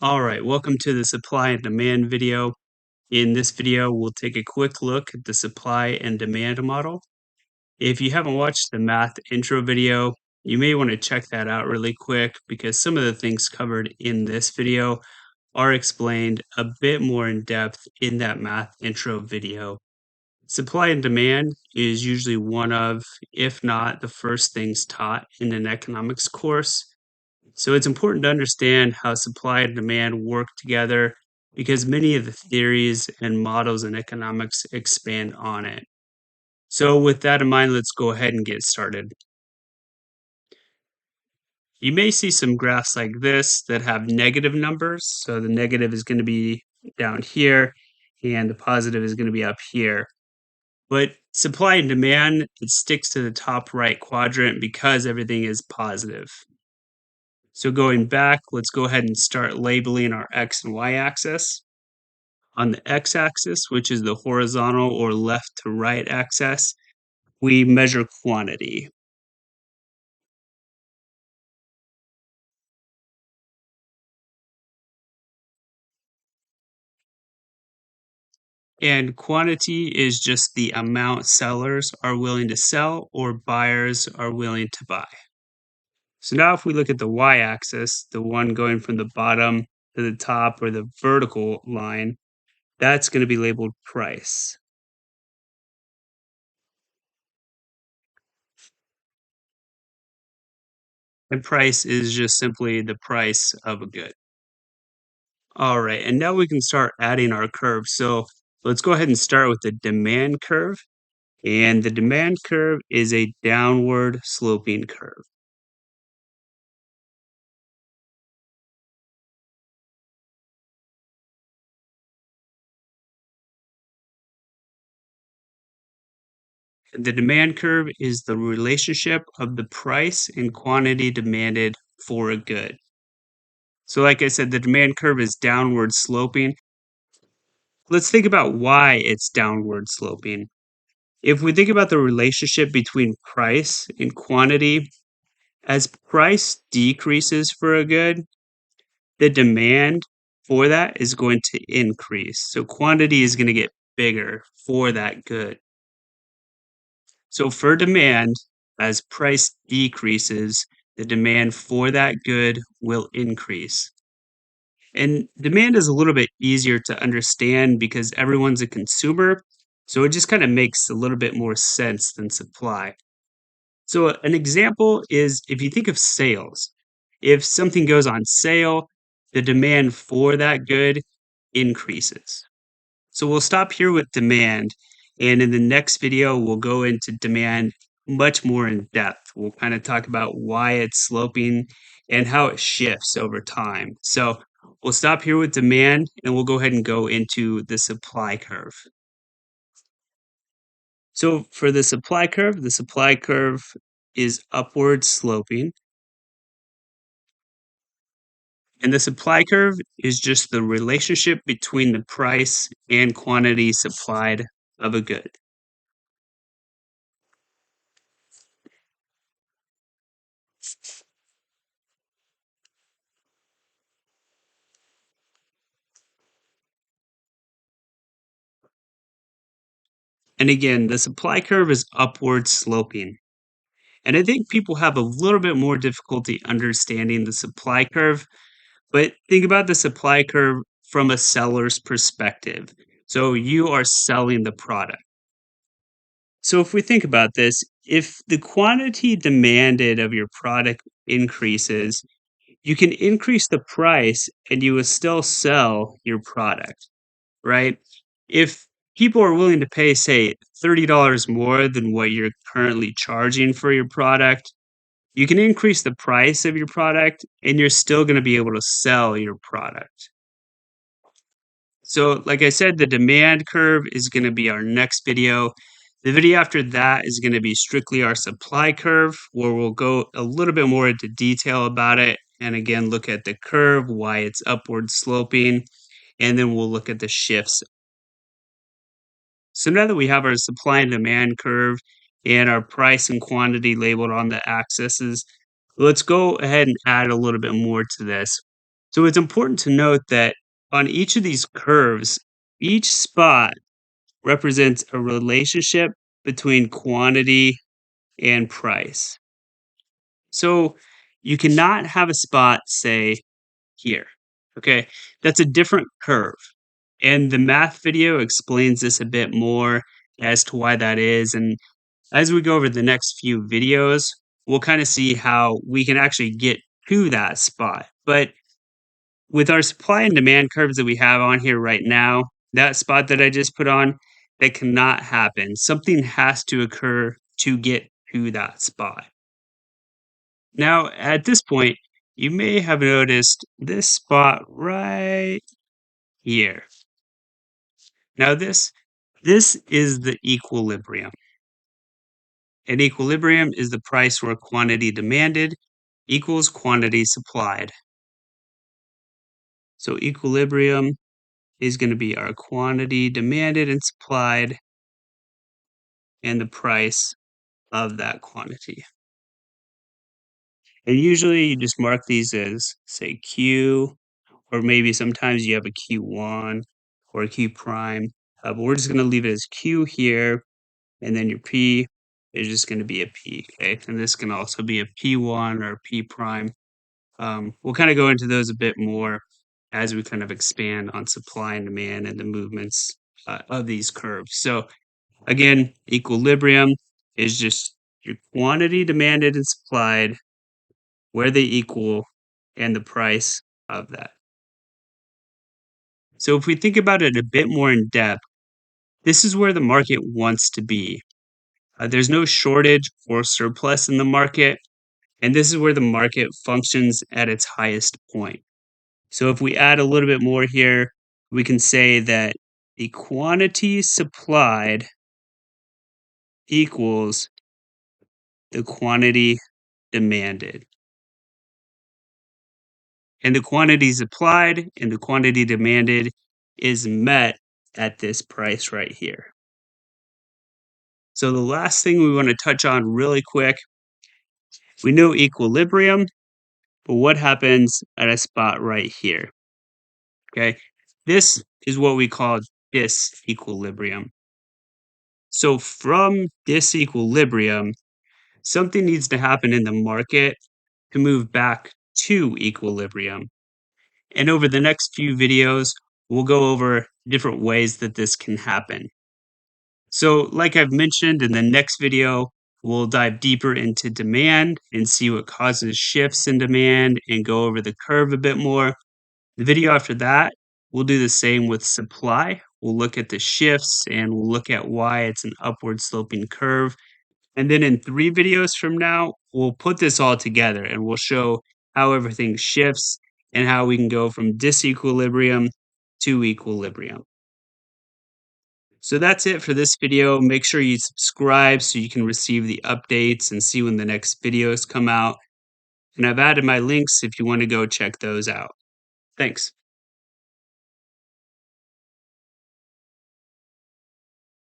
All right, welcome to the supply and demand video. In this video, we'll take a quick look at the supply and demand model. If you haven't watched the math intro video, you may want to check that out really quick because some of the things covered in this video are explained a bit more in depth in that math intro video. Supply and demand is usually one of, if not the first things taught in an economics course. So it's important to understand how supply and demand work together because many of the theories and models in economics expand on it. So, with that in mind, let's go ahead and get started. You may see some graphs like this that have negative numbers. So, the negative is going to be down here, and the positive is going to be up here. But supply and demand, it sticks to the top right quadrant because everything is positive. So going back, let's go ahead and start labeling our X and Y axis. On the X axis, which is the horizontal or left to right axis, we measure quantity. And quantity is just the amount sellers are willing to sell or buyers are willing to buy. So now if we look at the Y axis, the one going from the bottom to the top or the vertical line, that's going to be labeled price. And price is just simply the price of a good. All right, and now we can start adding our curves. So let's go ahead and start with the demand curve. And the demand curve is a downward sloping curve. The demand curve is the relationship of the price and quantity demanded for a good. So, like I said, the demand curve is downward sloping. Let's think about why it's downward sloping. If we think about the relationship between price and quantity, as price decreases for a good, the demand for that is going to increase. So quantity is going to get bigger for that good. So for demand, as price decreases, the demand for that good will increase. And demand is a little bit easier to understand because everyone's a consumer. So it just kind of makes a little bit more sense than supply. So an example is if you think of sales, if something goes on sale, the demand for that good increases. So we'll stop here with demand. And in the next video, we'll go into demand much more in depth. We'll kind of talk about why it's sloping and how it shifts over time. So we'll stop here with demand and we'll go ahead and go into the supply curve. So for the supply curve is upward sloping. And the supply curve is just the relationship between the price and quantity supplied of a good. And again, the supply curve is upward sloping. And I think people have a little bit more difficulty understanding the supply curve, but think about the supply curve from a seller's perspective. So you are selling the product. So if we think about this, if the quantity demanded of your product increases, you can increase the price and you will still sell your product, right? If people are willing to pay, say, $30 more than what you're currently charging for your product, you can increase the price of your product and you're still going to be able to sell your product. So, like I said, the demand curve is going to be our next video. The video after that is going to be strictly our supply curve, where we'll go a little bit more into detail about it. And again, look at the curve, why it's upward sloping, and then we'll look at the shifts. So now that we have our supply and demand curve and our price and quantity labeled on the axes, let's go ahead and add a little bit more to this. So it's important to note that on each of these curves, each spot represents a relationship between quantity and price. So you cannot have a spot, say, here. Okay, that's a different curve. And the math video explains this a bit more as to why that is. And as we go over the next few videos, we'll kind of see how we can actually get to that spot. But with our supply and demand curves that we have on here right now, that spot that I just put on, that cannot happen. Something has to occur to get to that spot. Now, at this point, you may have noticed this spot right here. Now, this is the equilibrium. An equilibrium is the price where quantity demanded equals quantity supplied. So equilibrium is going to be our quantity demanded and supplied and the price of that quantity. And usually you just mark these as, say, Q, or maybe sometimes you have a Q1 or a Q prime. But we're just going to leave it as Q here, and then your P is just going to be a P, okay? And this can also be a P1 or a P prime. We'll kind of go into those a bit more as we kind of expand on supply and demand and the movements of these curves. So again, equilibrium is just your quantity demanded and supplied, where they equal, and the price of that. So if we think about it a bit more in depth, this is where the market wants to be. There's no shortage or surplus in the market, and this is where the market functions at its highest point. So if we add a little bit more here, we can say that the quantity supplied equals the quantity demanded. And the quantity supplied and the quantity demanded is met at this price right here. So the last thing we want to touch on really quick, we know equilibrium, but what happens at a spot right here? Okay, this is what we call disequilibrium. So from disequilibrium, something needs to happen in the market to move back to equilibrium. And over the next few videos, we'll go over different ways that this can happen. So, like I've mentioned in the next video, we'll dive deeper into demand and see what causes shifts in demand and go over the curve a bit more. The video after that, we'll do the same with supply. We'll look at the shifts and we'll look at why it's an upward sloping curve. And then in 3 videos from now, we'll put this all together and we'll show how everything shifts and how we can go from disequilibrium to equilibrium. So that's it for this video. Make sure you subscribe so you can receive the updates and see when the next videos come out. And I've added my links if you want to go check those out. Thanks.